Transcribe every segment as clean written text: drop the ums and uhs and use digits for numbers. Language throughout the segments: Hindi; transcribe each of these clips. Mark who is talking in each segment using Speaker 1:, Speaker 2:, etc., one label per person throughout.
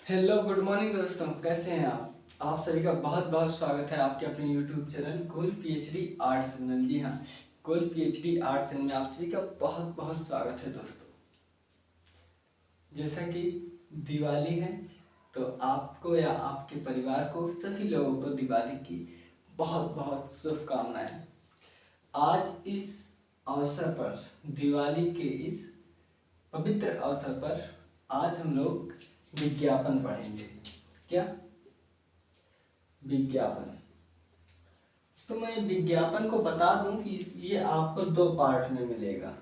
Speaker 1: हेलो गुड मॉर्निंग दोस्तों, कैसे हैं आप सभी का बहुत बहुत स्वागत है आपके अपने यूट्यूब चैनल गोल पीएचडी आर्ट चैनल। जी हाँ, गोल पीएचडी आर्ट चैनल में आप सभी का बहुत बहुत स्वागत है दोस्तों। जैसा कि दिवाली है तो आपको या आपके परिवार को सभी लोगों को दिवाली की बहुत बहुत शुभकामनाएं। आज इस अवसर पर, दिवाली के इस पवित्र अवसर पर आज हम लोग विज्ञापन पढ़ेंगे। क्या विज्ञापन? तो मैं विज्ञापन को बता दूं कि ये आपको दो पार्ट में मिलेगा।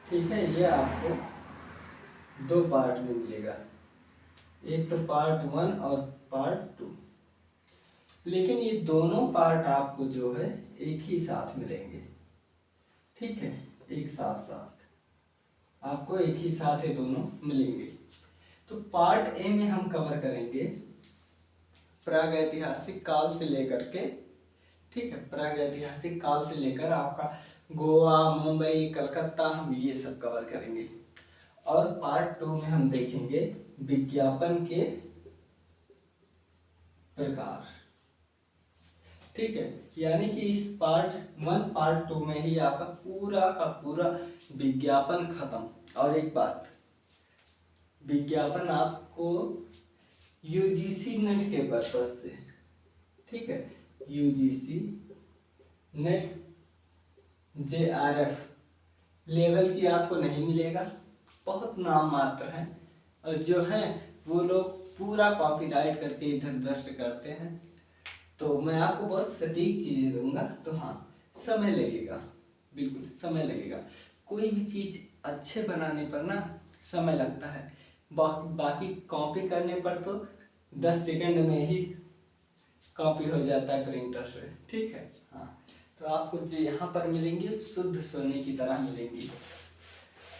Speaker 1: ठीक है, ये आपको दो पार्ट में मिलेगा, एक तो पार्ट 1 और पार्ट 2। लेकिन ये दोनों पार्ट आपको जो है एक ही साथ मिलेंगे। ठीक है, एक साथ साथ आपको एक ही साथ ये दोनों मिलेंगे। तो पार्ट ए में हम कवर करेंगे प्रागैतिहासिक काल से लेकर के, ठीक है, प्रागैतिहासिक काल से लेकर आपका गोवा, मुंबई, कलकत्ता, हम ये सब कवर करेंगे। और पार्ट 2 में हम देखेंगे विज्ञापन के प्रकार। ठीक है, यानी कि इस पार्ट 1 पार्ट 2 में ही आपका पूरा का पूरा विज्ञापन खत्म। और एक बात, विज्ञापन आपको यूजीसी नेट के पर्पज से, ठीक है, यूजीसी नेट जेआरएफ लेवल की आपको नहीं मिलेगा, बहुत नाम मात्र है। और जो है वो लोग पूरा कॉपीराइट करके इधर उधर से करते हैं। तो मैं आपको बहुत सटीक चीज़ें दूंगा। तो हाँ, समय लगेगा, बिल्कुल समय लगेगा। कोई भी चीज़ अच्छे बनाने पर ना समय लगता है, बाकी कॉपी करने पर तो 10 सेकंड में ही कॉपी हो जाता है प्रिंटर से। ठीक है, हाँ। तो आपको जो यहाँ पर मिलेंगी शुद्ध सोने की तरह मिलेंगी।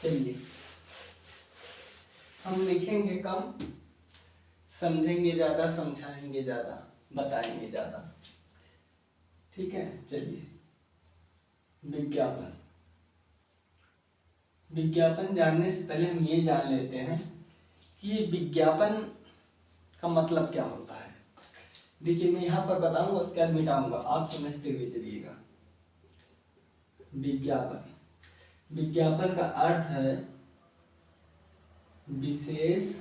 Speaker 1: चलिए, हम लिखेंगे कम, समझेंगे ज़्यादा, समझाएंगे ज़्यादा, बताएंगे ज़्यादा। ठीक है, चलिए। विज्ञापन, विज्ञापन जानने से पहले हम ये जान लेते हैं कि विज्ञापन का मतलब क्या होता है। देखिए, मैं यहाँ पर बताऊंगा, उसके बाद मिटाऊंगा, आप समझते हुए चलिएगा। विज्ञापन, विज्ञापन का अर्थ है विशेष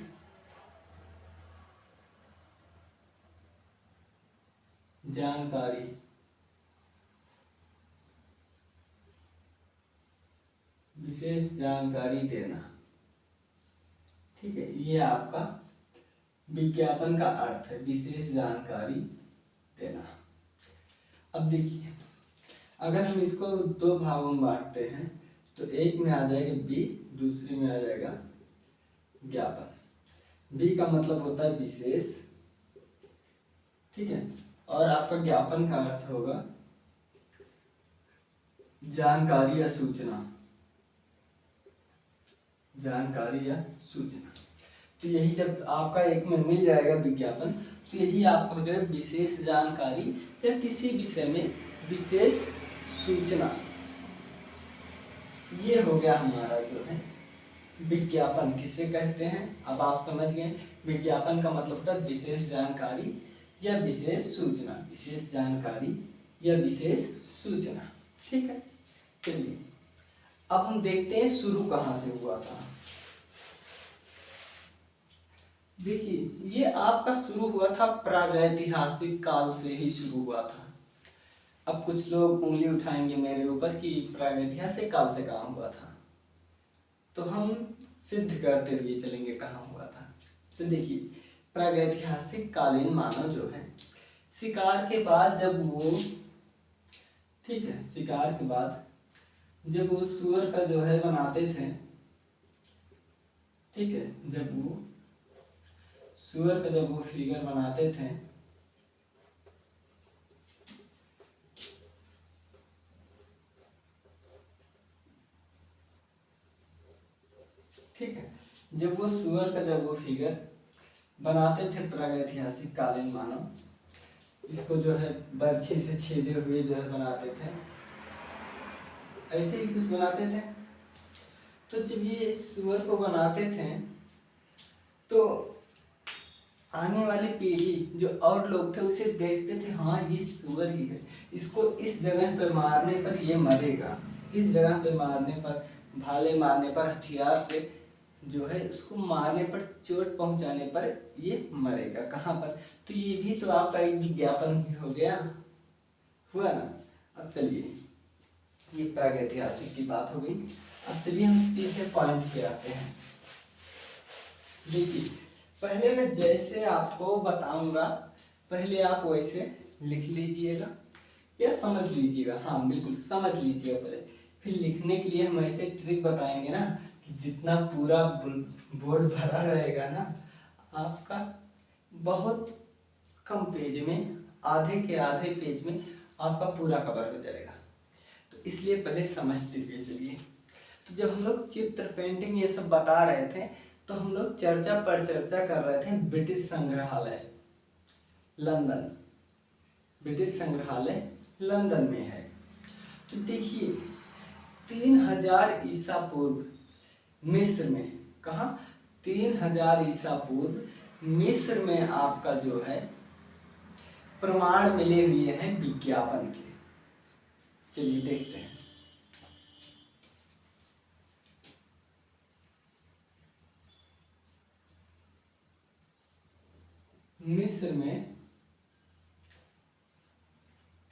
Speaker 1: जानकारी, विशेष जानकारी देना। ठीक है, ये आपका विज्ञापन का अर्थ है, विशेष जानकारी देना। अब देखिए, अगर हम इसको दो भागों में बांटते हैं तो एक में आ जाएगा बी, दूसरे में आ जाएगा ज्ञापन। बी का मतलब होता है विशेष, ठीक है, और आपका ज्ञापन का अर्थ होगा जानकारी या सूचना, जानकारी या सूचना। तो यही जब आपका एक में मिल जाएगा विज्ञापन, तो यही आपको हो जाएगा विशेष जानकारी या किसी विषय में विशेष सूचना। ये हो गया हमारा जो है विज्ञापन किसे कहते हैं। अब आप समझ गए, विज्ञापन का मतलब होता है विशेष जानकारी या विशेष सूचना, विशेष जानकारी या विशेष सूचना। ठीक है, चलिए अब हम देखते हैं शुरू कहाँ से हुआ था। देखिए, ये आपका शुरू हुआ था प्रागैतिहासिक काल से ही शुरू हुआ था। अब कुछ लोग उंगली उठाएंगे मेरे ऊपर कि प्रागैतिहासिक काल से कहाँ हुआ था, तो हम सिद्ध करते हुए चलेंगे कहाँ हुआ था। तो देखिए, प्रागैतिहासिक कालीन मानव जो है शिकार के बाद जब वो, ठीक है, शिकार के बाद जब वो सुअर का जो है बनाते थे, ठीक है, जब वो सुअर का जब वो फिगर बनाते थे, ठीक है, जब वो सुअर का जब वो फिगर बनाते थे प्रागैतिहासिक कालीन मानव, इसको जो है बर्छी से छेदे हुए जो है बनाते थे, ऐसे ही कुछ बनाते थे। तो जब ये सुअर को बनाते थे तो आने वाली पीढ़ी जो और लोग थे उसे देखते थे, हाँ ये सुअर ही है, इसको इस जगह पे मारने पर ये मरेगा, इस जगह पे मारने पर, भाले मारने पर, हथियार से जो है उसको मारने पर, चोट पहुंचाने पर ये मरेगा। कहाँ पर? तो ये भी तो आपका एक विज्ञापन हो गया, हुआ ना। अब चलिए, ये प्रागैतिहासिक की बात हो गई। अब चलिए हम सीधे पॉइंट पे आते हैं। देखिए, पहले मैं जैसे आपको बताऊंगा, पहले आप वैसे लिख लीजिएगा या समझ लीजिएगा। हाँ बिल्कुल समझ लीजिएगा पहले, फिर लिखने के लिए हम ऐसे ट्रिक बताएंगे ना कि जितना पूरा बोर्ड भरा रहेगा ना आपका, बहुत कम पेज में, आधे के आधे पेज में आपका पूरा कवर हो जाएगा। तो इसलिए पहले समझते हुए चलिए। तो जब हम लोग चित्र, पेंटिंग ये सब बता रहे थे, तो हम लोग चर्चा पर चर्चा कर रहे थे ब्रिटिश संग्रहालय लंदन। ब्रिटिश संग्रहालय लंदन में है। तो देखिए 3000 ईसा पूर्व मिस्र में, कहा 3000 ईसा पूर्व मिस्र में आपका जो है प्रमाण मिले हुए हैं विज्ञापन के। चलिए देखते हैं। मिस्र में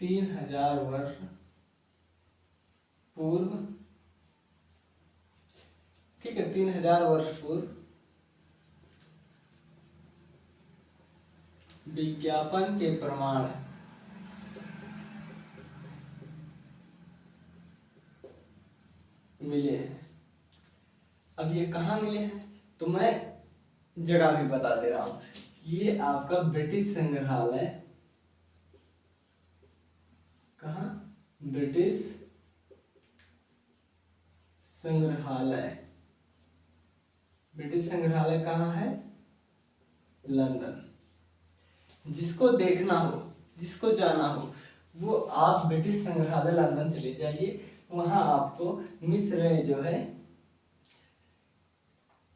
Speaker 1: 3000 वर्ष पूर्व, ठीक है, 3000 वर्ष पूर्व विज्ञापन के प्रमाण मिले हैं। अब ये कहाँ मिले हैं, तो मैं जगह भी बता दे रहा हूं। ये आपका ब्रिटिश संग्रहालय, कहाँ? ब्रिटिश संग्रहालय। ब्रिटिश संग्रहालय कहाँ है? लंदन। जिसको देखना हो, जिसको जाना हो, वो आप ब्रिटिश संग्रहालय लंदन चले जाइए। वहां आपको मिस्र में जो है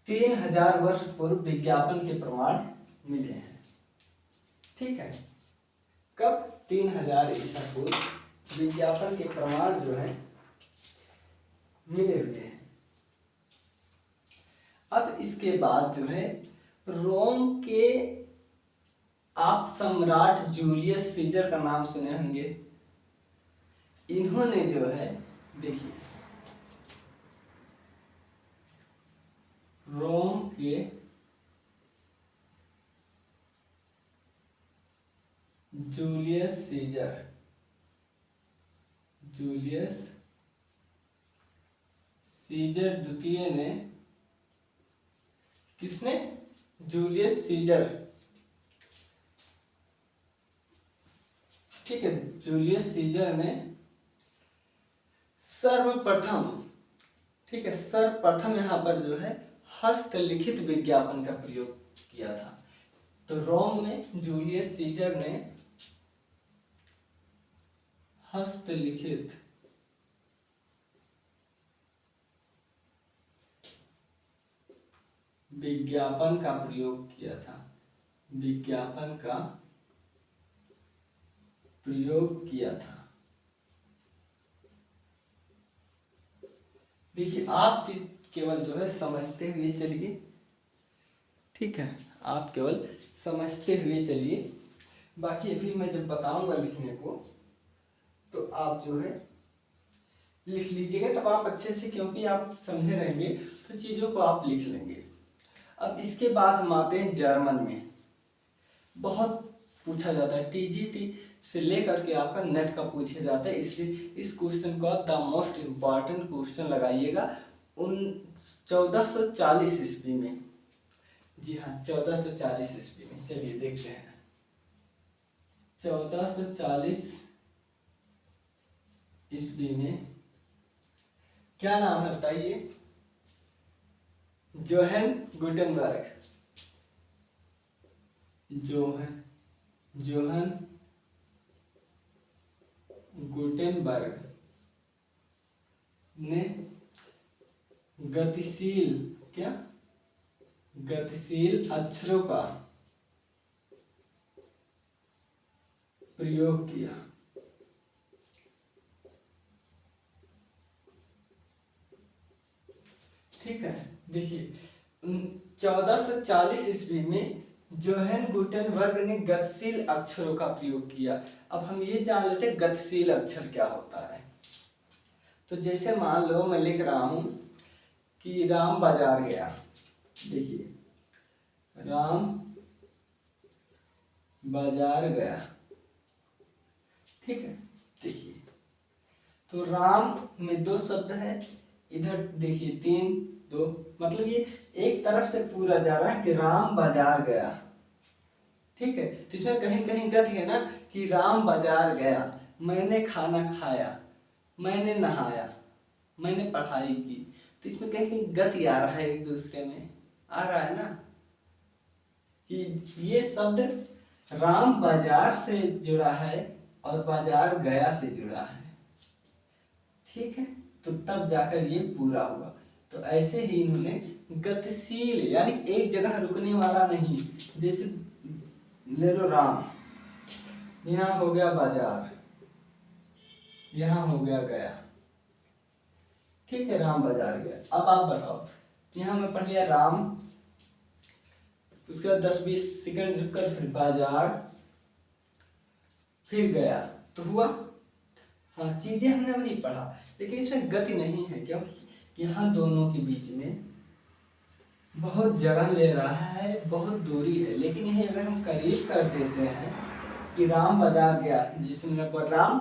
Speaker 1: 3000 वर्ष पूर्व विज्ञापन के प्रमाण मिले हैं। ठीक है, कब? 3000 ईसा पूर्व विज्ञापन के प्रमाण जो है मिले हुए हैं। अब इसके बाद जो है रोम के आप सम्राट जूलियस सीजर का नाम सुने होंगे। इन्होंने जो है, देखिए, रोम के जूलियस सीजर, जूलियस सीजर द्वितीय ने, किसने? जूलियस सीजर, ठीक है, जूलियस सीजर ने सर्वप्रथम, ठीक है, सर्वप्रथम यहाँ पर जो है हस्तलिखित विज्ञापन का प्रयोग किया था। तो रोम में जूलियस सीजर ने हस्तलिखित विज्ञापन का प्रयोग किया था, विज्ञापन का प्रयोग किया था। देखिए, आप केवल जो है समझते हुए चलिए, ठीक है, आप केवल समझते हुए चलिए। बाकी अभी मैं जब बताऊंगा लिखने को, तो आप जो है लिख लीजिएगा, तब आप अच्छे से, क्योंकि आप समझे रहेंगे तो चीज़ों को आप लिख लेंगे। अब इसके बाद हम आते हैं जर्मन में। बहुत पूछा जाता है, टीजीटी से लेकर के आपका नेट का पूछा जाता है, इसलिए इस क्वेश्चन को आप द मोस्ट इम्पॉर्टेंट क्वेश्चन लगाइएगा। 1440 ईस्वी में, जी हाँ 1440 ईस्वी में। चलिए देखते हैं। 1440 ईस्वी में क्या नाम है बताइए? जोहन गुटेनबर्ग, जोहन गुटेनबर्ग ने गतिशील, क्या? गतिशील अक्षरों का प्रयोग किया। ठीक है, देखिए 1440 ईस्वी में जोहान गुटेनबर्ग ने गतिशील अक्षरों का प्रयोग किया। अब हम ये जान लेते हैं गतिशील अक्षर क्या होता है। तो जैसे मान लो मैं लिख रहा हूं कि राम बाजार गया। देखिए राम बाजार गया। ठीक है, देखिए तो राम में दो शब्द है, इधर देखिए 3 2, मतलब ये एक तरफ से पूरा जा रहा है कि राम बाजार गया। ठीक है, तो इसमें कहीं कहीं गति है ना कि राम बाजार गया, मैंने खाना खाया, मैंने नहाया, मैंने पढ़ाई की। तो इसमें कहीं कहीं गति आ रहा है, एक दूसरे में आ रहा है ना कि ये शब्द राम बाजार से जुड़ा है और बाजार गया से जुड़ा है। ठीक है, तो तब जाकर ये पूरा हुआ। तो ऐसे ही इन्होंने गतिशील यानी एक जगह रुकने वाला नहीं, जैसे ले लो राम, यहाँ हो गया बाजार, यहाँ हो गया गया। ठीक है, राम बाजार गया। अब आप बताओ, यहाँ मैं पढ़ लिया राम, उसके बाद 10-20 सेकंड रुककर फिर बाजार, फिर गया, तो हुआ। हाँ, चीजें हमने वही पढ़ा, लेकिन इसमें गति नहीं है क्योंकि यहाँ दोनों के बीच में बहुत जगह ले रहा है, बहुत दूरी है। लेकिन यही अगर हम करीब कर देते हैं कि राम बाजार गया, जिसमें राम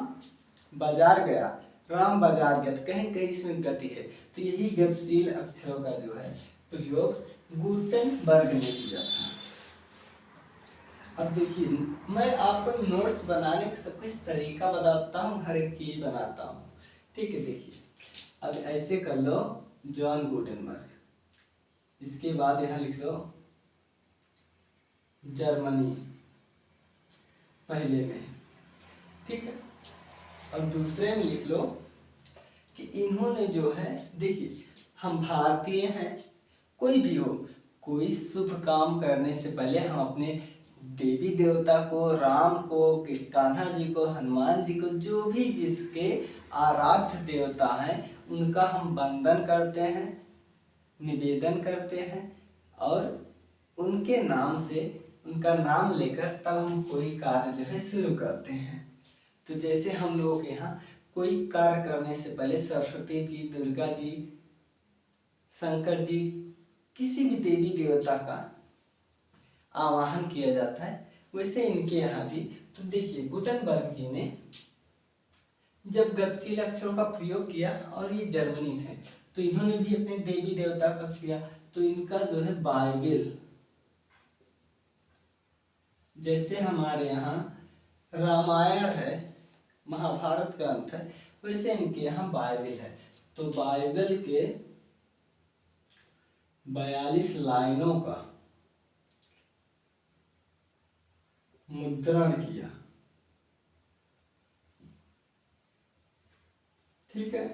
Speaker 1: बाजार गया, राम बाजार गया, तो कहीं कहीं इसमें गति है। तो यही गतिशील अक्षरों का जो है प्रयोग गुटेनबर्ग ने किया था। अब देखिए, मैं आपको नोट्स बनाने का सब कुछ तरीका बताता हूँ, हर एक चीज बनाता हूँ। ठीक है, देखिए अब ऐसे कर लो जॉन गुटेनबर्ग, इसके बाद यहाँ लिख लो जर्मनी पहले में। ठीक है, और दूसरे में लिख लो कि इन्होंने जो है, देखिए हम भारतीय हैं, कोई भी हो, कोई शुभ काम करने से पहले हम अपने देवी देवता को, राम को, कान्हा जी को, हनुमान जी को, जो भी जिसके आराध्य देवता हैं, उनका हम वंदन करते हैं, निवेदन करते हैं और उनके नाम से, उनका नाम लेकर तब हम कोई कार्य जो है शुरू करते हैं। तो जैसे हम लोगों के यहाँ कोई कार्य करने से पहले सरस्वती जी, दुर्गा जी, शंकर जी, किसी भी देवी देवता का आवाहन किया जाता है, वैसे इनके यहाँ भी। तो देखिए गुटेनबर्ग जी ने जब गतिशील अक्षरों का प्रयोग किया, और ये जर्मनी थे, तो इन्होंने भी अपने देवी देवता का किया। तो इनका जो है बाइबल, जैसे हमारे यहाँ रामायण है, महाभारत ग्रंथ है, वैसे इनके यहाँ बाइबल है। तो बाइबल के 42 लाइनों का मुद्रण किया। ठीक है,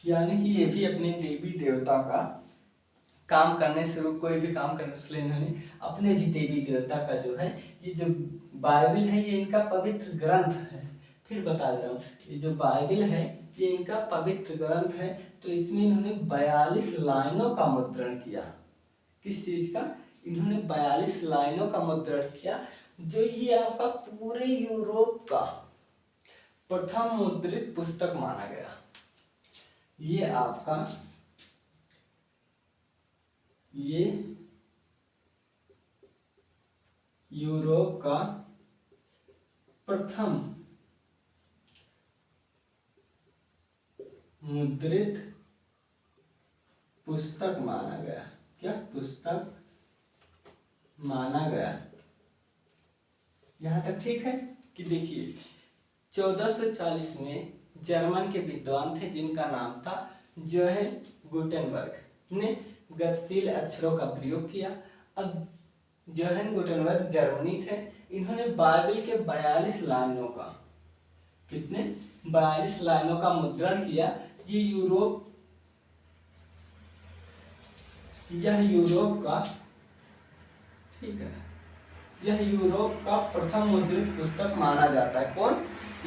Speaker 1: यानी कि ये भी अपने देवी देवता का काम करने से, कोई भी काम करने से इन्होंने अपने भी देवी देवता का जो है, ये जो बाइबल है ये इनका पवित्र ग्रंथ है। फिर बता रहा हूँ, ये जो बाइबल है ये इनका पवित्र ग्रंथ है। तो इसमें इन्होंने 42 लाइनों का मुद्रण किया। किस चीज का? इन्होंने 42 लाइनों का मुद्रण किया, जो ये आपका पूरे यूरोप का प्रथम मुद्रित पुस्तक माना गया। ये आपका ये यूरोप का प्रथम मुद्रित पुस्तक माना गया। क्या पुस्तक माना गया? यहां तक ठीक है कि देखिए 1440 में जर्मन के विद्वान थे जिनका नाम था जोहान गुटेनबर्ग ने गतिशील अक्षरों का प्रयोग किया। अब जोहान गुटेनबर्ग जर्मनी थे, इन्होंने बाइबल के 42 लाइनों का, कितने 42 लाइनों का मुद्रण किया। ये यूरोप का, ठीक है, यह यूरोप का प्रथम मुद्रित पुस्तक माना जाता है। कौन?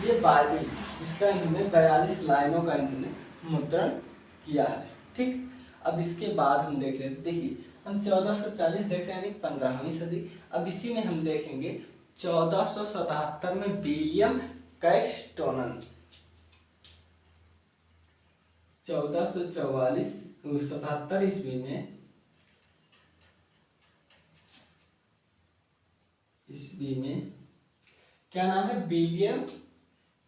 Speaker 1: ये बाइबिल, जिसका इन्होंने 42 लाइनों का इन्होंने मुद्रण किया है। ठीक, अब इसके बाद हम देख लेते, देखिए हम 1440 देख रहे हैं, यानी 15वीं सदी। अब इसी में हम देखेंगे 1477 में विलियम कैक्सटोनन, 1444-77 ईस्वी में क्या नाम है? विलियम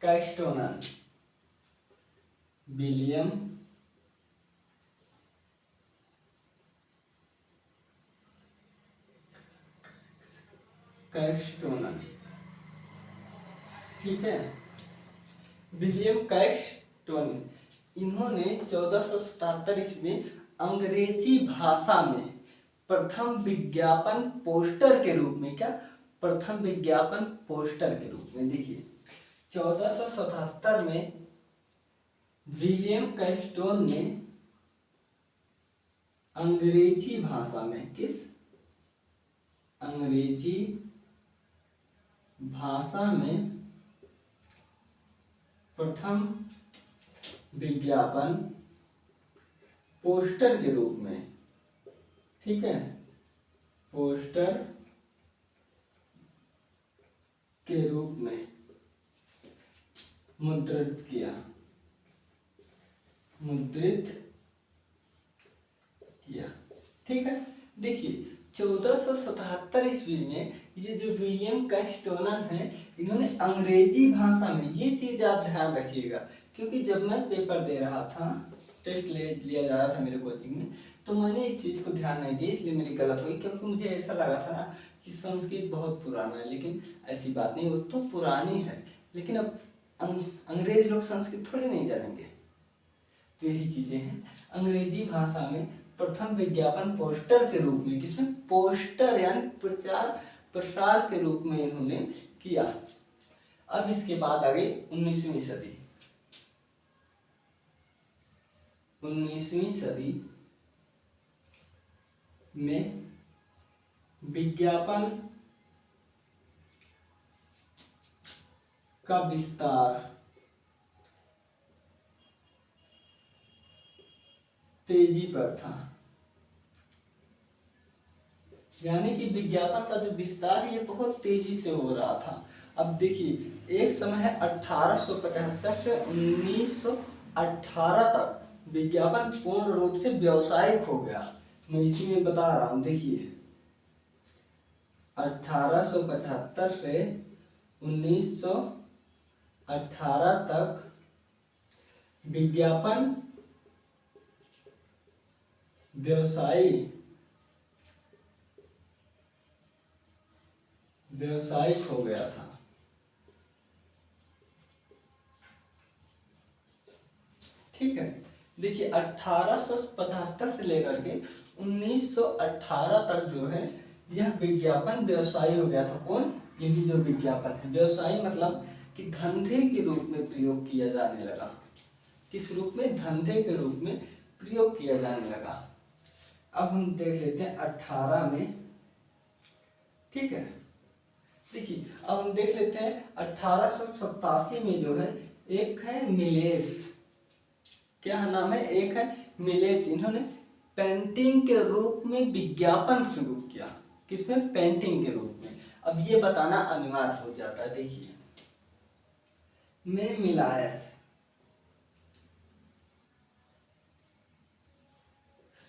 Speaker 1: कैक्सटोनन, विलियम कैक्सटोनन, ठीक है, विलियम कैक्सटोनन। इन्होंने 1477 ईस्वी अंग्रेजी भाषा में प्रथम विज्ञापन पोस्टर के रूप में, क्या? प्रथम विज्ञापन पोस्टर के रूप में, देखिए 1477 में विलियम कैक्सटोन ने अंग्रेजी भाषा में, किस? अंग्रेजी भाषा में प्रथम विज्ञापन पोस्टर के रूप में, ठीक है, पोस्टर के रूप में मुद्रित किया, ठीक है। देखिए 1477 ईस्वी में ये जो विलियम कैक्सटोनन है, इन्होंने अंग्रेजी भाषा में, ये चीज आप ध्यान रखिएगा, क्योंकि जब मैं पेपर दे रहा था, टेस्ट लिया जा रहा था मेरे कोचिंग में, तो मैंने इस चीज को ध्यान नहीं दिया, इसलिए मेरी गलत हुई, क्योंकि मुझे ऐसा लगा था ना कि संस्कृत बहुत पुराना है, लेकिन ऐसी बात नहीं, वो तो पुरानी है, लेकिन अब अंग्रेज लोग संस्कृत थोड़ी नहीं जानेंगे। तो यही चीजें हैं। अंग्रेजी भाषा में प्रथम विज्ञापन पोस्टर के रूप में, किसमें? पोस्टर यानी प्रचार प्रसार के रूप में इन्होंने किया। अब इसके बाद आ गई 19वीं सदी। 19वीं सदी में विज्ञापन का विस्तार तेजी पर था, यानी कि विज्ञापन का जो विस्तार है ये बहुत तेजी से हो रहा था। अब देखिए एक समय है 1875 से 1918 तक विज्ञापन पूर्ण रूप से व्यावसायिक हो गया। मैं इसी में बता रहा हूं, देखिए 1875 से 1918 तक विज्ञापन व्यावसायिक हो गया था। ठीक है, देखिए 1875 से लेकर के 1918 तक जो है यह विज्ञापन व्यवसाय हो गया था। कौन? यही जो विज्ञापन है, व्यवसाय मतलब कि धंधे के रूप में प्रयोग किया जाने लगा। किस रूप में? धंधे के रूप में प्रयोग किया जाने लगा। अब हम देख लेते हैं 18 में, ठीक है। देखिए अब हम देख लेते हैं 1887 में जो है एक है मिलेस, क्या नाम है? एक है मिलेस। इन्होंने पेंटिंग के रूप में विज्ञापन शुरू किया। किसमें? पेंटिंग के रूप में। अब ये बताना अनिवार्य हो जाता है। देखिए में मिलायस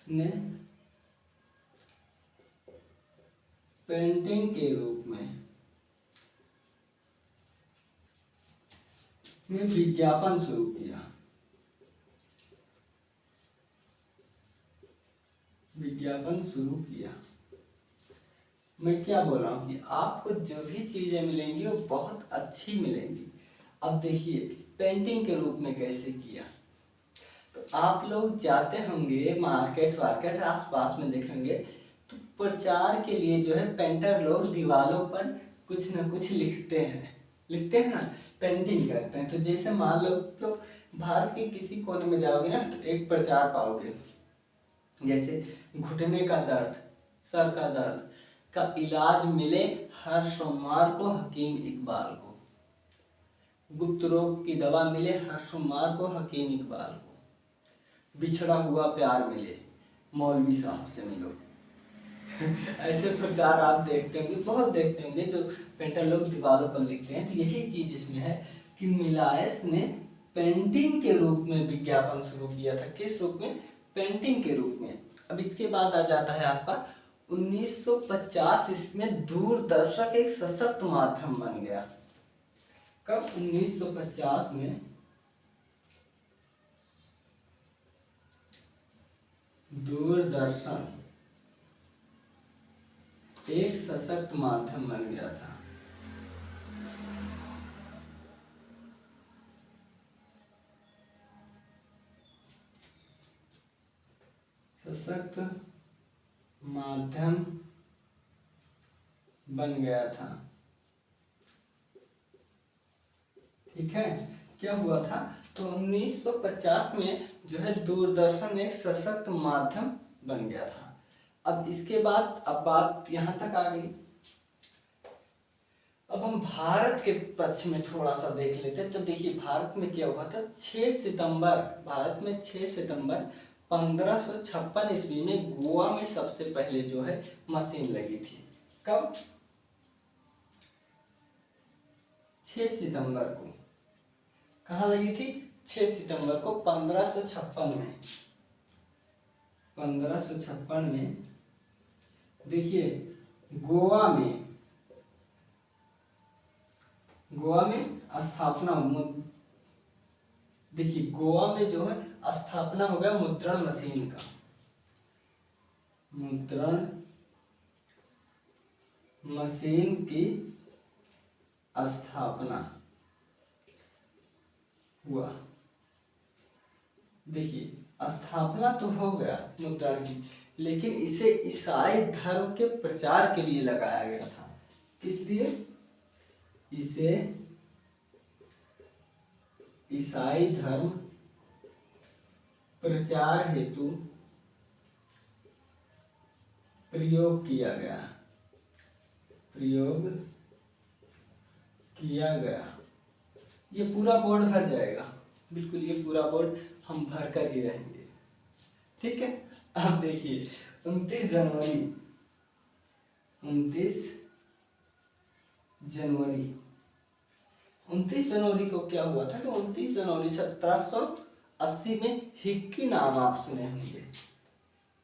Speaker 1: ने पेंटिंग के रूप में विज्ञापन शुरू किया। मैं क्या बोल रहा हूँ कि आपको जो भी चीजें मिलेंगी वो बहुत अच्छी मिलेंगी। अब देखिए पेंटिंग के रूप में कैसे किया, तो आप लोग जाते होंगे मार्केट आसपास में देखेंगे, तो प्रचार के लिए जो है पेंटर लोग दीवारों पर कुछ न कुछ लिखते हैं ना, पेंटिंग करते हैं। तो जैसे मान लो लोग भारत के किसी कोने में जाओगे ना, तो एक प्रचार पाओगे, जैसे घुटने का दर्द, सर का दर्द, का इलाज मिले हर सोमवार को हकीम इकबाल को। गुप्त रोग की दवा मिले हर सोमवार को हकीम इकबाल को। बिछड़ा हुआ प्यार मिले मौलवी साहब से मिलो। ऐसे प्रचार आप देखते होंगे, बहुत देखते होंगे, जो पेंटर लोग दीवारों पर लिखते हैं। तो यही चीज इसमें है कि मिलायस ने पेंटिंग के रूप में विज्ञापन शुरू किया था। किस रूप में? पेंटिंग के रूप में। अब इसके बाद आ जाता है आपका 1950 इसमें दूरदर्शक एक सशक्त माध्यम बन गया। कब? 1950 में दूरदर्शन एक सशक्त माध्यम बन गया था। सशक्त माध्यम बन गया था। ठीक है, क्या हुआ था? तो 1950 में जो है दूरदर्शन एक सशक्त माध्यम बन गया था। अब इसके बाद अब बात यहां तक आ गई। अब हम भारत के पक्ष में थोड़ा सा देख लेते हैं। तो देखिए भारत में क्या हुआ था। 6 सितंबर, भारत में 6 सितंबर 1556 ईस्वी में गोवा में सबसे पहले जो है मशीन लगी थी। कब? 6 सितंबर को। कहाँ लगी थी? 6 सितंबर को 1556 में। 1556 में देखिए गोवा में स्थापना। देखिए गोवा में जो है स्थापना हो गया मुद्रण मशीन का। मुद्रण मशीन की स्थापना हुआ। देखिए स्थापना तो हो गया मुद्रण की, लेकिन इसे ईसाई धर्म के प्रचार के लिए लगाया गया था। किस लिए? इसे ईसाई धर्म प्रचार हेतु प्रयोग किया गया। ये पूरा बोर्ड भर जाएगा, बिल्कुल ये पूरा बोर्ड हम भर कर ही रहेंगे। ठीक है, अब देखिए 29 जनवरी को क्या हुआ था। तो 29 जनवरी 1780 में हिक्की नाम आप सुने होंगे।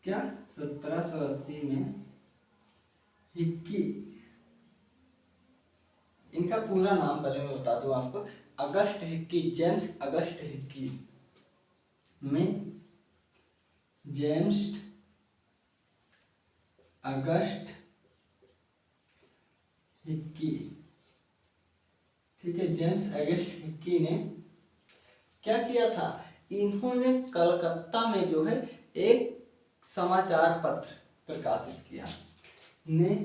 Speaker 1: क्या? 1780 में हिक्की, इनका पूरा नाम पहले मैं बता दूं आपको। August Hickey, James August Hickey में जेम्स अगस्ट हिक्की। ठीक है, जेम्स अगस्ट हिक्की ने क्या किया था? इन्होंने कलकत्ता में जो है एक समाचार पत्र प्रकाशित किया। ने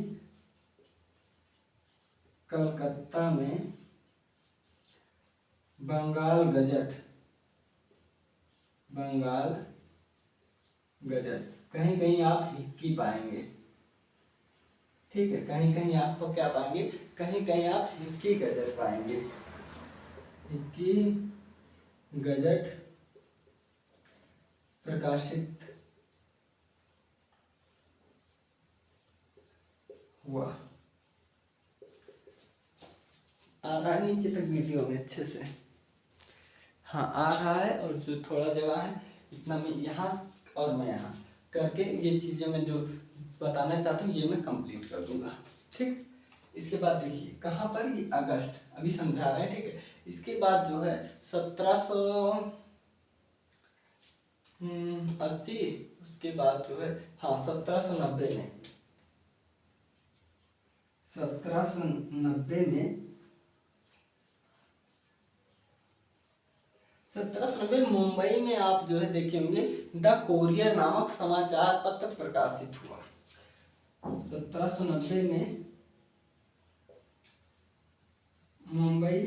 Speaker 1: कलकत्ता में बंगाल गजट, कहीं कहीं आप हिक्की पाएंगे। ठीक है, कहीं कहीं आपको क्या पाएंगे? कहीं कहीं आप हिक्की गजट पाएंगे। हिक्की गजट प्रकाशित हुआ। आ रहा है नीचे तक वीडियो में अच्छे से? हाँ आ रहा है। और जो थोड़ा जगह है इतना मैं यहाँ और मैं यहाँ करके ये चीजें मैं जो बताना चाहता हूँ ये मैं कंप्लीट कर दूंगा। ठीक, इसके बाद देखिए कहाँ पर? ये अगस्त अभी समझा रहे हैं। ठीक है, इसके बाद जो है 1780, उसके बाद जो है हाँ 1790 में 1790 मुंबई में आप जो है देखे होंगे द कोरियर नामक समाचार पत्र प्रकाशित हुआ। 1790 में मुंबई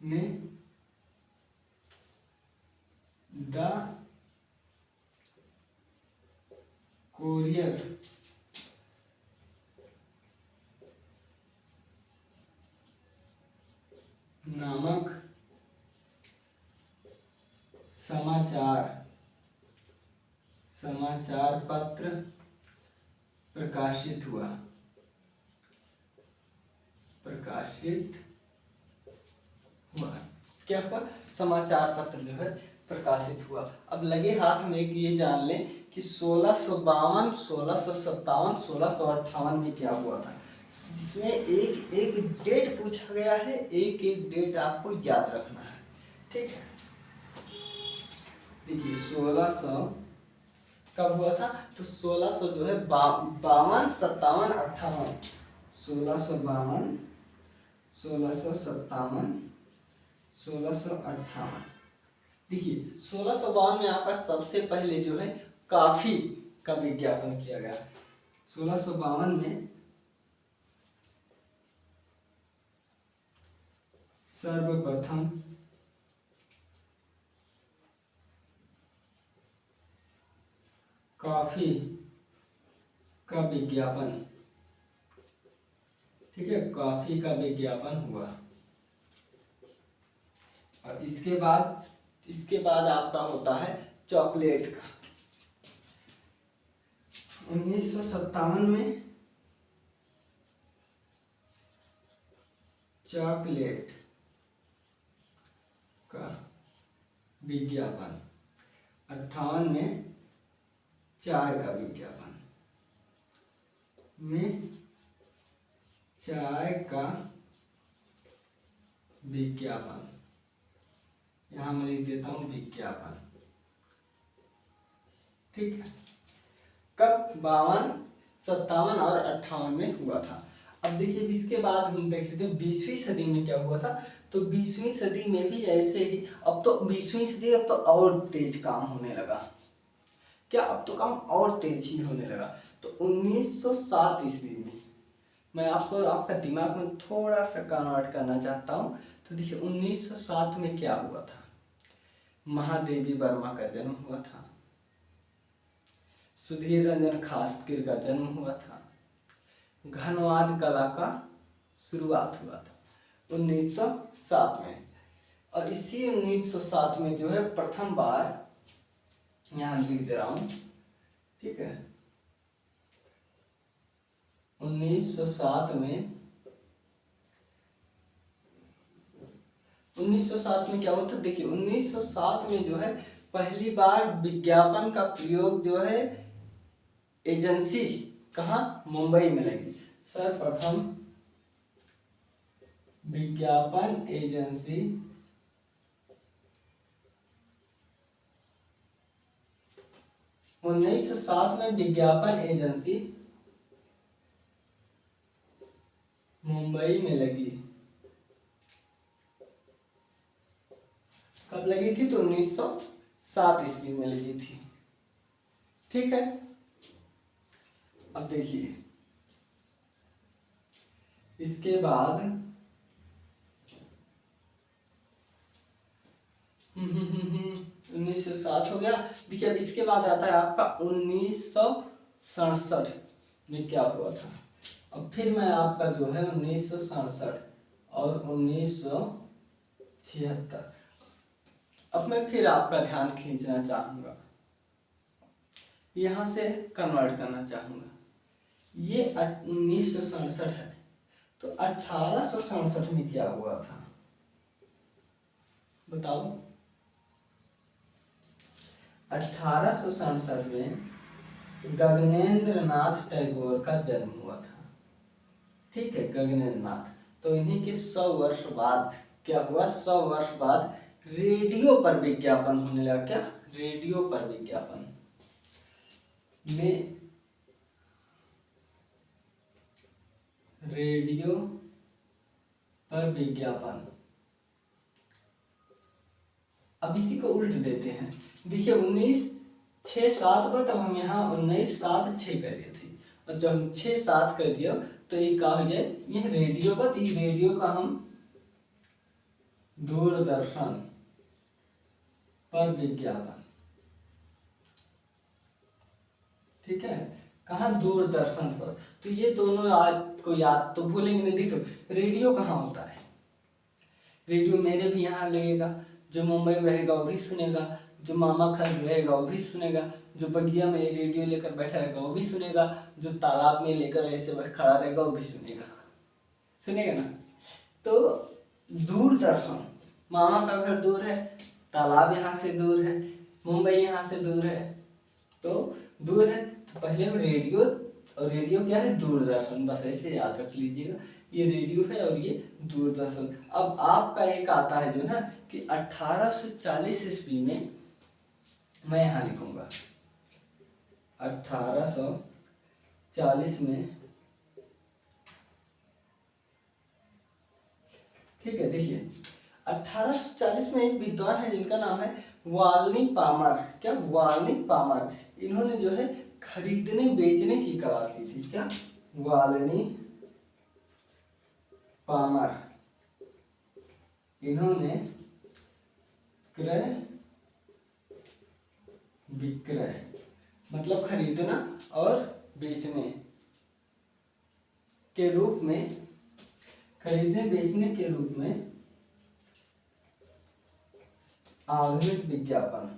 Speaker 1: में द कोरियर समाचार पत्र प्रकाशित हुआ, क्या हुआ, समाचार पत्र जो है प्रकाशित हुआ। अब लगे हाथ में कि ये जान लें कि 1652, 1657, 1658 में क्या हुआ था। इसमें एक एक डेट पूछा गया है, एक एक डेट आपको याद रखना है, ठीक है। देखिए 1600 कब हुआ था, तो 1600 जो है 52, 57, 58, 1652, 1657, 1658। देखिए 1652 में आपका सबसे पहले जो है काफी का विज्ञापन किया गया। 1652 में सर्वप्रथम काफी का विज्ञापन, ठीक है, काफी का विज्ञापन हुआ। और इसके बाद आपका होता है चॉकलेट का। 1957 में चॉकलेट का विज्ञापन, 58 में चाय का विज्ञापन, में चाय का विज्ञापन, यहां मैं लिख देता हूं विज्ञापन, ठीक है। कब 52, 57 और 58 में हुआ था। अब देखिए इसके बाद हम देख लेते हैं 20वीं सदी में क्या हुआ था। तो 20वीं सदी में भी ऐसे ही, अब तो 20वीं सदी अब तो और तेज काम होने लगा। क्या, अब तो काम और तेज ही होने लगा। तो 1907 ईस्वी में मैं आपको आपका दिमाग में थोड़ा सा कन्वर्ट करना चाहता हूँ। तो देखिए 1907 में क्या हुआ था, महादेवी वर्मा का जन्म हुआ था, सुधीर रंजन खासकर का जन्म हुआ था, घनवाद कला का शुरुआत हुआ था 1907 में। और इसी 1907 में जो है प्रथम बार, यहाँ लिख दे रहा हूँ, ठीक है, 1907 में क्या हुआ था। देखिए 1907 में जो है पहली बार विज्ञापन का प्रयोग जो है एजेंसी कहाँ, मुंबई में लगी। सर्वप्रथम विज्ञापन एजेंसी उन्नीस सौ 1907 में विज्ञापन एजेंसी मुंबई में लगी। कब लगी थी, तो 1907 ईस्वी में लगी थी, ठीक है। अब देखिए इसके बाद 1907 हो गया। देखिए अब इसके बाद आता है आपका 1967 में क्या हुआ था। अब फिर मैं आपका जो है 1967 और 1976, अब मैं फिर आपका ध्यान खींचना चाहूंगा, यहां से कन्वर्ट करना चाहूंगा। ये 1967 है, तो 1867 में क्या हुआ था बताओ। 1867 में गगनेंद्र नाथ टैगोर का जन्म हुआ था, ठीक है, गगनेंद्र नाथ। तो इन्हीं के 100 वर्ष बाद क्या हुआ, 100 वर्ष बाद रेडियो पर विज्ञापन होने लगा। क्या, रेडियो पर विज्ञापन में, रेडियो पर विज्ञापन। अब इसी को उल्ट देते हैं। देखिए 1967 पर, तब हम यहाँ 1976 कर दिए थे, और जब 67 कर दिया तो ये कहा गया ये रेडियो का, तो रेडियो का हम दूरदर्शन पर विज्ञापन, ठीक है, कहाँ, दूरदर्शन पर। तो ये दोनों आज को याद तो भूलेंगे नहीं। देखो रेडियो कहाँ होता है, रेडियो मेरे भी यहाँ लगेगा, जो मुंबई में रहेगा वो भी सुनेगा, जो मामा घर रहेगा वो भी सुनेगा, जो बगिया में रेडियो लेकर बैठा रहेगा वो भी सुनेगा, जो तालाब में लेकर ऐसे खड़ा रहेगा वो भी सुनेगा, सुनेगा ना। तो दूरदर्शन, मामा का घर दूर है, तालाब यहाँ से दूर है, मुंबई यहाँ से दूर है, तो दूर है तो पहले हम रेडियो, और रेडियो क्या है, दूरदर्शन, बस ऐसे याद रख लीजिएगा, ये रेडियो है और ये दूरदर्शन। अब आपका एक आता है जो ना कि 1840 ईस्वी में, मैं यहाँ लिखूंगा 1840 में, ठीक है। देखिए 1840 में एक विद्वान है जिनका नाम है वाल्मीकि पामर। क्या, वाल्मीकि पामर। इन्होंने जो है खरीदने बेचने की कला की थी। क्या, वाल्मीकि पामर, इन्होंने क्रय विक्रय मतलब खरीदना और बेचने के रूप में, खरीदने बेचने के रूप में आधुनिक विज्ञापन,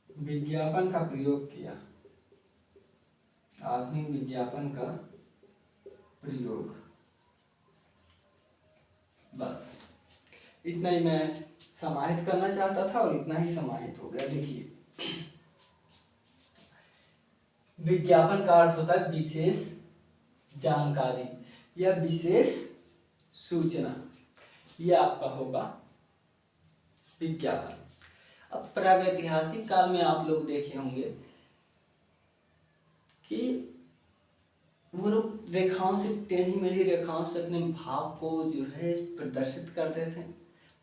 Speaker 1: विज्ञापन का प्रयोग किया, आधुनिक विज्ञापन का प्रयोग। बस इतना ही मैं समाहित करना चाहता था और इतना ही समाहित हो गया। देखिए विज्ञापन का अर्थ होता है विशेष जानकारी या विशेष सूचना, यह आपका होगा विज्ञापन। अब प्रागैतिहासिक काल में आप लोग देखे होंगे कि वो लोग रेखाओं से, टेढ़ी मेढ़ी रेखाओं से अपने भाव को जो है प्रदर्शित करते थे,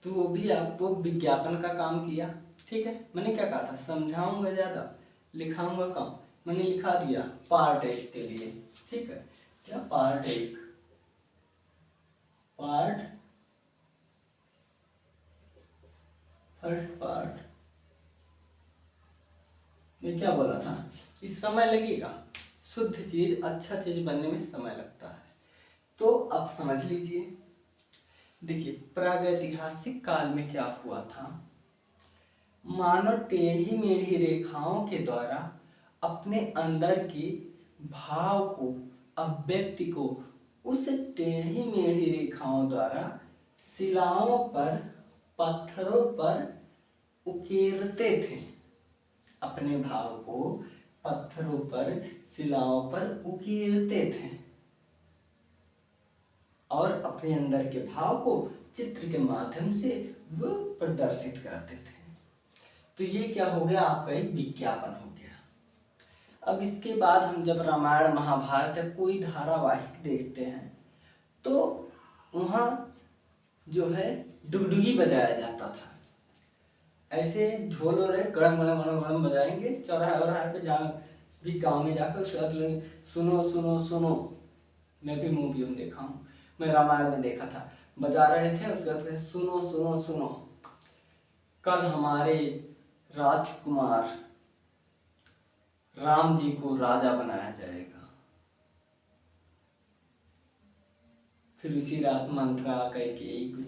Speaker 1: तो वो भी आपको विज्ञापन का काम किया। ठीक है, मैंने क्या कहा था, समझाऊंगा ज़्यादा, लिखाऊंगा कम। मैंने लिखा दिया पार्ट 1 के लिए। ठीक है, क्या, पार्ट 1, पार्ट फर्स्ट पार्ट में क्या बोला था, इस समय लगेगा, शुद्ध चीज, अच्छा चीज बनने में समय लगता है। तो अब समझ लीजिए, देखिए प्रागैतिहासिक काल में क्या हुआ था, मानव टेढ़ी मेढ़ी रेखाओं के द्वारा अपने अंदर के भाव को, अभिव्यक्ति को उस टेढ़ी मेढ़ी रेखाओं द्वारा शिलाओं पर, पत्थरों पर उकेरते थे। अपने भाव को पत्थरों पर, शिलाओं पर उकेरते थे और अपने अंदर के भाव को चित्र के माध्यम से वो प्रदर्शित करते थे। तो ये क्या हो गया, आपका एक विज्ञापन हो गया। अब इसके बाद हम जब रामायण महाभारत या कोई धारावाहिक देखते हैं तो वहाँ जो है डुगडुगी बजाया जाता था। ऐसे ढोल वाले गड़म गड़म गड़म गड़म बजाएंगे, चौराहे पे जहाँ भी गाँव में जाकर सुनो सुनो सुनो। मैं भी मूवी में देखा हूँ, मैं रामायण में देखा था, बजा रहे थे और कहते थे सुनो सुनो सुनो, कल हमारे राजकुमार राम जी को राजा बनाया जाएगा। फिर उसी रात मंत्रा करके कुछ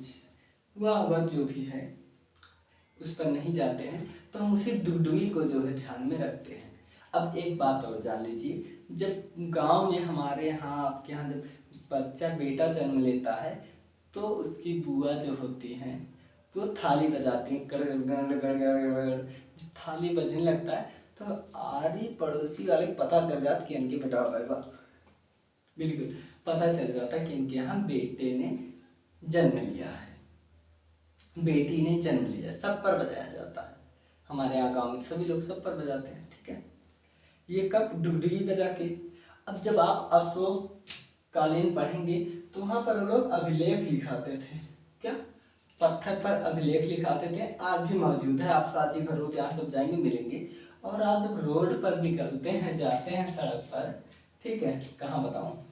Speaker 1: हुआ होगा, जो भी है उस पर नहीं जाते हैं, तो हम उसी डुगडुगी को जो है ध्यान में रखते हैं। अब एक बात और जान लीजिए, जब गांव में हमारे यहाँ, आपके यहाँ जब बच्चा बेटा जन्म लेता है तो उसकी बुआ जो होती हैं वो थाली बजाती हैं, गड़ गड़ गड़ गड़। थाली बजने लगता है तो आरी पड़ोसी वाले पता चल जाता कि इनके बेटा होगा, बिल्कुल पता चल जाता कि इनके यहाँ बेटे ने जन्म लिया है, बेटी ने जन्म लिया। सब पर बजाया जाता है, हमारे यहाँ गाँव में सभी लोग सब पर बजाते हैं। ठीक है, ये कब, डुगडुगी बजा के। अब जब आप अशोक कालीन पढ़ेंगे तो वहाँ पर लोग अभिलेख लिखाते थे। क्या, पत्थर पर अभिलेख लिखाते थे, आज भी मौजूद है। आप शादी भर होते यहाँ सब जाएंगे, मिलेंगे। और आप जब रोड पर निकलते हैं, जाते हैं सड़क पर, ठीक है, कहाँ बताऊँ,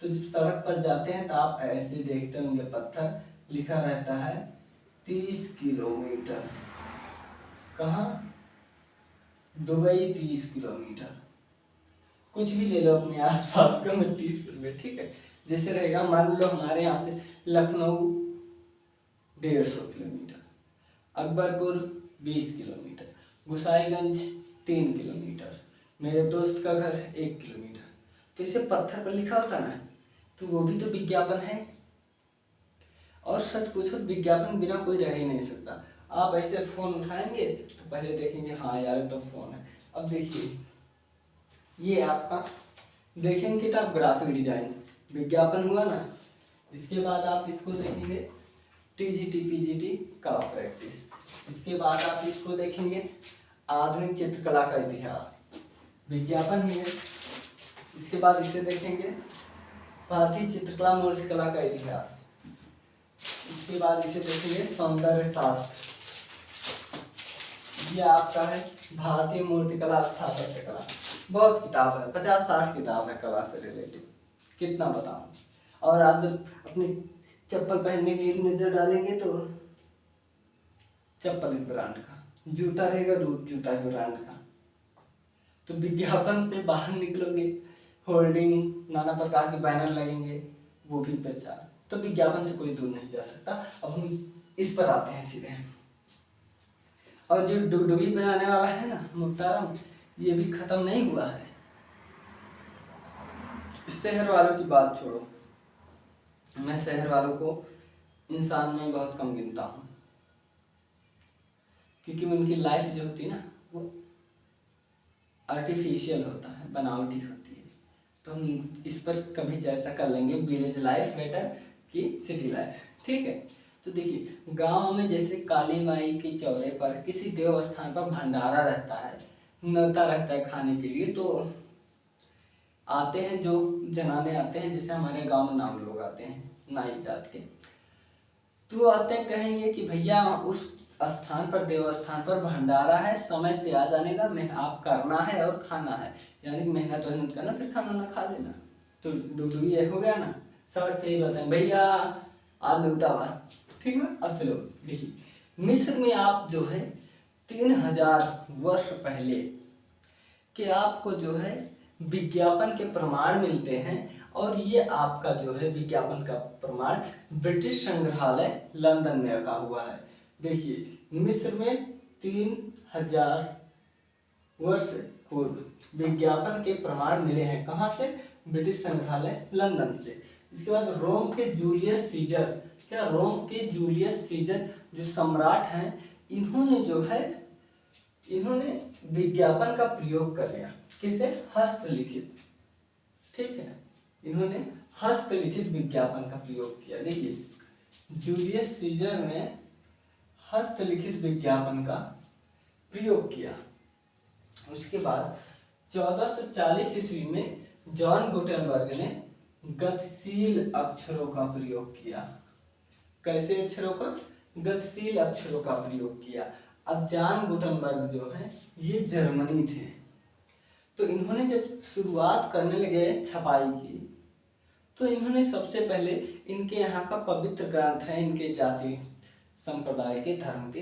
Speaker 1: तो जब सड़क पर जाते हैं तो आप ऐसे देखते होंगे पत्थर लिखा रहता है 30 किलोमीटर। कहाँ, दुबई 30 किलोमीटर। कुछ भी ले लो अपने आसपास का, 30 किलोमीटर। ठीक है, जैसे रहेगा, मान लो हमारे यहाँ से Lucknow 150 kilometre, Akbarpur 20 kilometre, Gosainganj 3 kilometre, मेरे दोस्त का घर 1 किलोमीटर। तो इसे पत्थर पर लिखा होता ना, तो वो भी तो विज्ञापन है। और सच पूछो तो विज्ञापन बिना कोई रह ही नहीं सकता। आप ऐसे फोन उठाएंगे तो पहले देखेंगे हाँ यार तो फोन है। अब देखिए ये आपका देखेंगे तो आप ग्राफिक डिजाइन विज्ञापन हुआ ना। इसके बाद आप इसको देखेंगे टीजीटी पीजीटी कला प्रैक्टिस। इसके बाद आप इसको देखेंगे आधुनिक चित्रकला का इतिहास, विज्ञापन ही है। इसके बाद इसे देखेंगे भारतीय चित्रकला मूर्तिकला का इतिहास। इसके बाद इसे देखेंगे सौंदर्य शास्त्र, ये आपका है भारतीय मूर्तिकला स्थापत्य कला। बहुत किताब है, 50-60 किताब है कला से रिलेटेड, कितना बताऊं। और आप जब अपनी चप्पल पहनने के लिए नजर डालेंगे तो चप्पल एक ब्रांड का, जूता रहेगा जूता एक ब्रांड का। तो विज्ञापन से बाहर निकलोगे, होर्डिंग नाना प्रकार के बैनर लगेंगे, वो भी प्रचार। तो विज्ञापन से कोई दूर नहीं जा सकता। अब हम इस पर आते हैं सीधे। और जो डुगडुगी बनाने वाला है ना मुक्ताराम, ये भी खत्म नहीं हुआ है। शहर वालों की बात छोड़ो, मैं शहर वालों को इंसान में बहुत कम गिनता हूँ, क्योंकि उनकी लाइफ जो होती है ना वो आर्टिफिशियल होता है, बनावटी होती है। तो हम इस पर कभी चर्चा कर लेंगे, विलेज लाइफ बेटर कि सिटी लाइफ, ठीक है। तो देखिए गांव में जैसे काली माई के चौरे पर किसी देव स्थान पर भंडारा रहता है, न्योता रहता है खाने के लिए, तो आते हैं जो जनाने आते हैं, जैसे हमारे गांव में नाम लोग आते हैं नाई जात के, तो आते हैं कहेंगे कि भैया उस स्थान पर देव स्थान पर भंडारा है, समय से आ जाने का, आप करना है और खाना है, यानी मेहनत करना, फिर खाना ना खा लेना। तो डुगडुगी ये हो गया ना, सड़क से ही बताएं भैया आज न्योता हुआ, ठीक ना। अब चलो देखिए मिस्र में आप जो है 3000 वर्ष पहले के आपको जो है विज्ञापन के प्रमाण मिलते हैं। और ये आपका जो है विज्ञापन का प्रमाण ब्रिटिश संग्रहालय लंदन में रखा हुआ है। देखिए मिस्र में 3000 वर्ष पूर्व विज्ञापन के प्रमाण मिले हैं, कहाँ से? ब्रिटिश संग्रहालय लंदन से। इसके बाद रोम के जूलियस सीजर, क्या रोम के जूलियस सीजर जो सम्राट हैं, इन्होंने जो है इन्होंने विज्ञापन का प्रयोग कर लिया, किसे? हस्तलिखित, ठीक है, इन्होंने हस्तलिखित विज्ञापन का प्रयोग किया। देखिए जूलियस सीजर ने हस्तलिखित विज्ञापन का प्रयोग किया। उसके बाद 1440 ईस्वी में जॉन गुटेनबर्ग ने गतिशील अक्षरों का प्रयोग किया। कैसे अक्षरों का? गतिशील अक्षरों का प्रयोग किया। अब जॉन गुटेनबर्ग जो है ये जर्मनी थे, तो इन्होंने जब शुरुआत करने लगे छपाई की, तो इन्होंने सबसे पहले इनके यहाँ का पवित्र ग्रंथ है, इनके जाति संप्रदाय के धर्म के,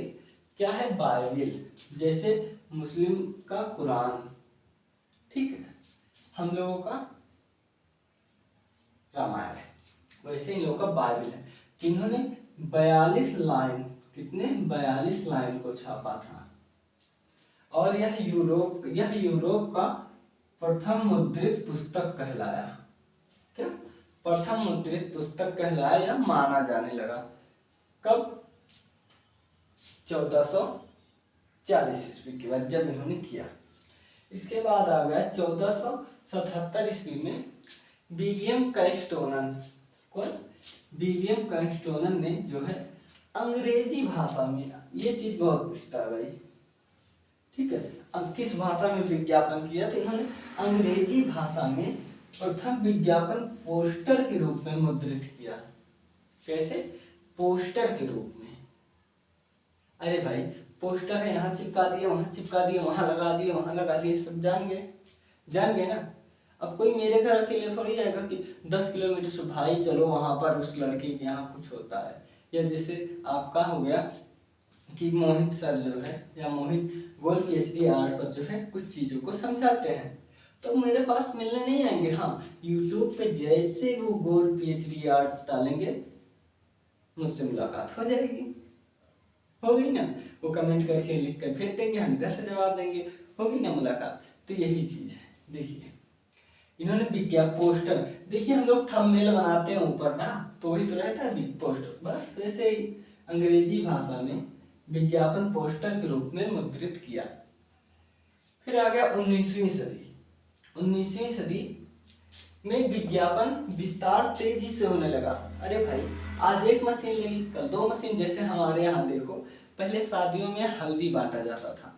Speaker 1: क्या है? बाइबिल। जैसे मुस्लिम का कुरान, ठीक है, हम लोगों का रामायण है, वैसे इन लोगों का बाइबिल है। इन्होंने 42 लाइन, कितने? 42 लाइन को छापा था। और यह यूरोप का प्रथम मुद्रित पुस्तक कहलाया। क्या? प्रथम मुद्रित पुस्तक कहलाया या माना जाने लगा। कब? 1440 ईस्वी के बाद जब इन्होंने किया। इसके बाद आ गया 1477 ईस्वी में विलियम कैस्टोनन, कौन? विलियम कैस्टोनन ने जो है अंग्रेजी भाषा में, ये चीज बहुत पूछता है भाई, ठीक है, अब किस भाषा में विज्ञापन किया? तो इन्होंने अंग्रेजी भाषा में प्रथम विज्ञापन पोस्टर के रूप में मुद्रित किया। कैसे? पोस्टर के रूप में। अरे भाई पोस्टर है, यहाँ चिपका दिए, वहां चिपका दिए, वहां लगा दिए, वहां लगा दिए, सब जान गए ना। अब कोई मेरे घर अकेले थोड़ी जाएगा कि 10 किलोमीटर से भाई चलो वहां पर उस लड़के के यहाँ कुछ होता है। या जैसे आपका हो गया कि मोहित सर जो है, या मोहित गोल्ड PhD आर्ट पर जो है कुछ चीजों को समझाते हैं, तो मेरे पास मिलने नहीं आएंगे। हाँ, यूट्यूब पे जैसे वो गोल्ड PhD आर्ट डालेंगे मुझसे मुलाकात हो जाएगी, होगी ना। वो कमेंट करके लिख कर भेज देंगे, हम इधर से जवाब देंगे, होगी ना मुलाकात। तो यही चीज़ है। देखिए इन्होंने विज्ञापन पोस्टर, देखिए हम लोग थंबनेल बनाते हैं ऊपर ना, तो वही तो रहता है पोस्टर, बस वैसे ही अंग्रेजी भाषा में विज्ञापन पोस्टर के रूप में मुद्रित किया। फिर आ गया 19वीं सदी। 19वीं सदी में विज्ञापन विस्तार तेजी से होने लगा। अरे भाई आज एक मशीन लगी, कल 2 मशीन। जैसे हमारे यहाँ देखो, पहले शादियों में हल्दी बांटा जाता था,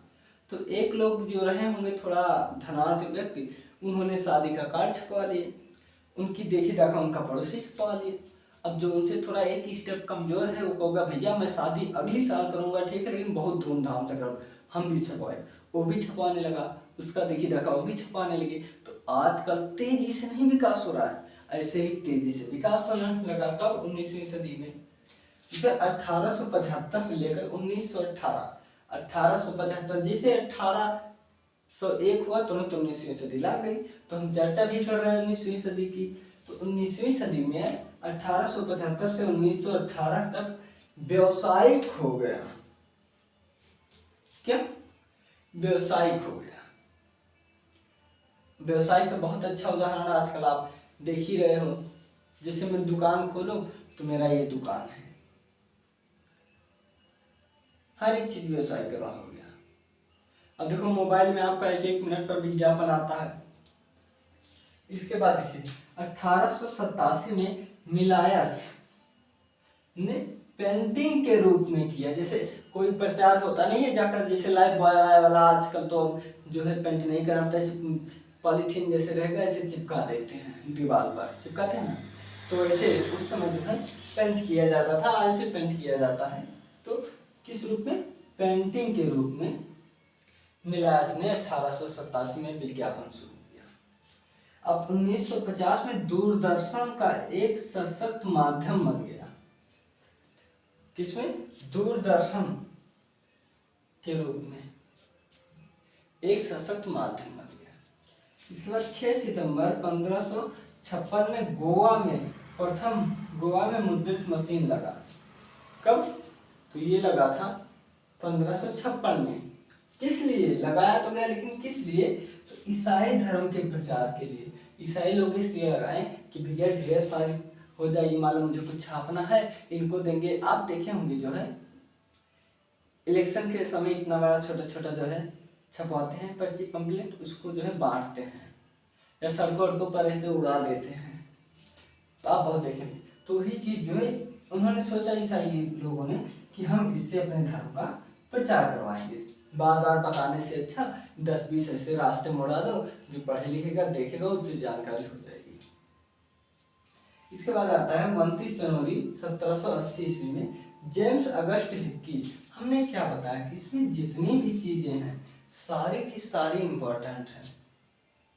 Speaker 1: तो एक लोग जो रहे होंगे थोड़ा धनाढ्य व्यक्ति, उन्होंने शादी का कार्ड छपवा लिए, उनकी देखी देखा उनका पड़ोसी छपवा लिए। अब जो उनसे थोड़ा एक स्टेप कमजोर है वो कहोगा भैया मैं शादी अगली साल करूंगा, ठीक है, लेकिन बहुत धूमधाम से करूँ, हम भी छपवाए। वो भी छपवाने लगा, उसका देखी देखा वो भी छपवाने लगे। तो आजकल तेजी से नहीं विकास हो रहा है, ऐसे ही तेजी से विकास होने लगा। कब? 19वीं सदी में। 1875 से लेकर 1918, 1875 जैसे 1801 हुआ तुरंत 19वीं सदी लग गई। तो हम चर्चा भी कर रहे हैं 19वीं सदी की। तो 19वीं सदी में 1875 से 1918 तक व्यावसायिक हो गया। क्या? व्यावसायिक हो गया। व्यवसाय का बहुत अच्छा उदाहरण आजकल आप देख ही रहे हो। जैसे मैं दुकान खोलूं तो मेरा ये दुकान है, हर एक चीज व्यवसाय करना हो गया। अब देखो मोबाइल में आपका 1-1 मिनट पर विज्ञापन आता है। इसके बाद देखिए 1887 में मिलायस ने पेंटिंग के रूप में किया। जैसे कोई प्रचार होता नहीं है जाकर, जैसे लाइफ बॉय वाला आजकल तो जो है पेंट नहीं कराता, ऐसे पॉलीथीन जैसे रहेगा ऐसे चिपका देते हैं, दीवार पर चिपकाते हैं ना, तो ऐसे उस समय जो है पेंट किया जाता था, आज भी पेंट किया जाता है। तो किस रूप में? पेंटिंग के रूप में मिलायस ने 1887 में विज्ञापन शुरू किया। अब 1950 में दूरदर्शन का एक सशक्त माध्यम बन गया। किसमें? दूरदर्शन के रूप में एक सशक्त माध्यम बन गया। इसके बाद 6 सितंबर 1556 में गोवा में मुद्रित मशीन लगा। कब? तो ये लगा था 1556 में। किस लिए लगाया? तो गया, लेकिन किस लिए? तो ईसाई धर्म के प्रचार के लिए। ईसाई लोग इसलिए लगाए कि भैया ढेर सारी हो जाएगी, मालूम मुझे कुछ छापना है, इनको देंगे। आप देखे होंगे जो है इलेक्शन के समय इतना बड़ा छोटा छोटा जो है छपवाते हैं पर्ची पंपलेट, उसको जो है बांटते हैं या सड़कों पर ऐसे उड़ा देते हैं। तो आप बहुत देखेंगे। तो वही चीज जो है उन्होंने सोचा ईसाई लोगों ने कि हम इससे अपने धर्म का प्रचार करवाएंगे। बार बार बताने से अच्छा 10-20 ऐसे रास्ते मोड़ा दो, जो पढ़े लिखेगा देखेगा उससे जानकारी हो जाएगी। इसके बाद आता है 29 जनवरी 1780 ईस्वी में जेम्स अगस्ट हिक्की। हमने क्या बताया कि इसमें जितनी भी चीजें हैं सारी की सारी इंपॉर्टेंट है,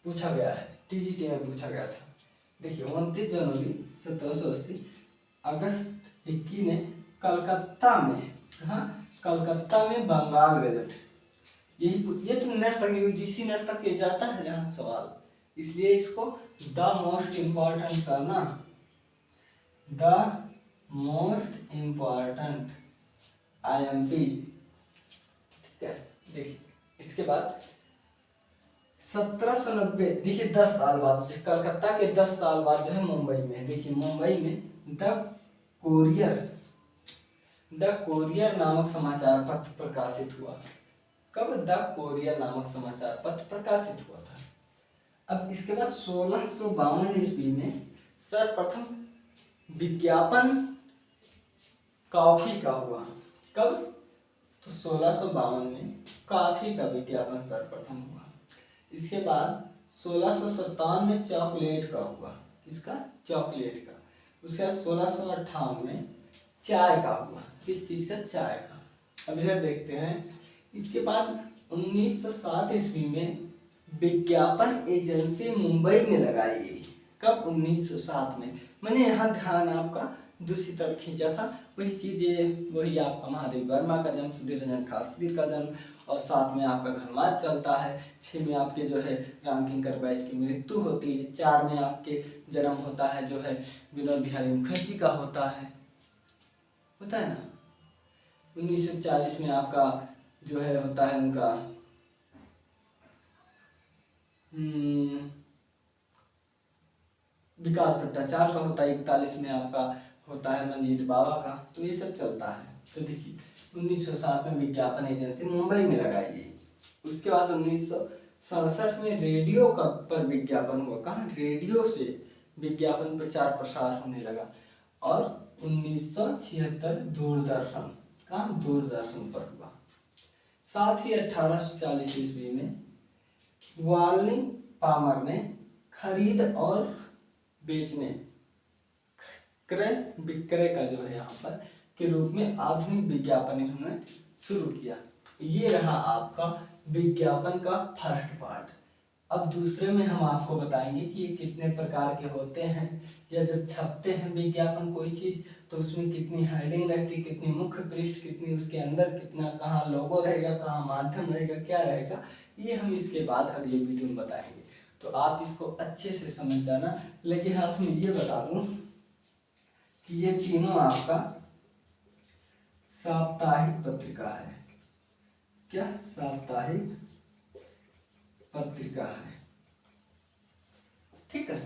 Speaker 1: पूछा गया है, टीजीटी में पूछा गया था। देखिए 29 जनवरी 1780 अगस्त हिक्की ने कलकत्ता में बंगाल गजट, ये तो नेट तक यूजीसी नेट तक ये जाता है यहाँ सवाल, इसलिए इसको द मोस्ट इम्पॉर्टेंट करना, द मोस्ट इम्पॉर्टेंट IMP। ठीक है, देखिए इसके बाद 1790, देखिए 10 साल बाद, कलकत्ता के 10 साल बाद जो है मुंबई में, देखिए मुंबई में द कोरियर नामक समाचार पत्र प्रकाशित हुआ। कब? द कोरियर नामक समाचार पत्र प्रकाशित हुआ था। अब इसके बाद 1652 ईस्वी में सर्वप्रथम विज्ञापन कॉफी का हुआ। कब? तो 1652 में कॉफी का विज्ञापन सर्वप्रथम हुआ। इसके बाद 1657 में चॉकलेट का हुआ। किसका? चॉकलेट का। उसके बाद 1658 में चाय का हुआ। किस चीज का? चाय का। अब इधर देखते हैं। इसके बाद 1907 ईस्वी में विज्ञापन एजेंसी मुंबई में लगाई गई। कब? 1907 में। मैंने यहाँ ध्यान आपका दूसरी तरफ खींचा था, वही चीजें वही आपका महादेव वर्मा का जन्म, सुधीर रंजन शास्त्री का जन्म, और 7 में आपका घनवाद चलता है, 6 में आपके जो है रामकिंकर बैस की मृत्यु होती है, 4 में आपके जन्म होता है जो है विनोद बिहारी मुखर्जी का होता है। होता है ना। 1940 में आपका जो है होता है उनका विकास भट्टाचार्य का होता है। 41 में आपका होता है मंजीत बाबा का। तो ये सब चलता है। तो देखिए 1907 में विज्ञापन एजेंसी मुंबई में लगाई गई। उसके बाद 1967 में रेडियो का पर विज्ञापन हुआ। कहाँ? रेडियो से विज्ञापन प्रचार प्रसार होने लगा। और 1976 दूरदर्शन, कहाँ? दूरदर्शन पर हुआ। साथ ही 1840 ईस्वी में वाल्नी पामर ने खरीद और बेचने, क्रय विक्रय का जो है यहाँ पर के रूप में आधुनिक विज्ञापन इन्होंने शुरू किया। ये रहा आपका विज्ञापन का फर्स्ट पार्ट। अब दूसरे में हम आपको बताएंगे कि ये कितने प्रकार के होते हैं, या जब छपते हैं विज्ञापन कोई चीज तो उसमें कितनी हेडिंग रहती, कितनी मुख्य पृष्ठ, कितनी उसके अंदर कितना, कहाँ लोगो रहेगा, कहाँ माध्यम रहेगा, क्या रहेगा, ये हम इसके बाद अगले वीडियो में बताएंगे। तो आप इसको अच्छे से समझ जाना। लेकिन हाथ में ये बता दूं कि ये तीनों आपका साप्ताहिक पत्रिका है। क्या? साप्ताहिक पत्रिका है। ठीक है,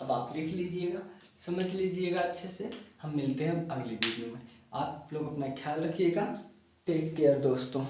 Speaker 1: अब आप लिख लीजिएगा, समझ लीजिएगा अच्छे से। हम मिलते हैं अगली वीडियो में। आप लोग अपना ख्याल रखिएगा। टेक केयर दोस्तों।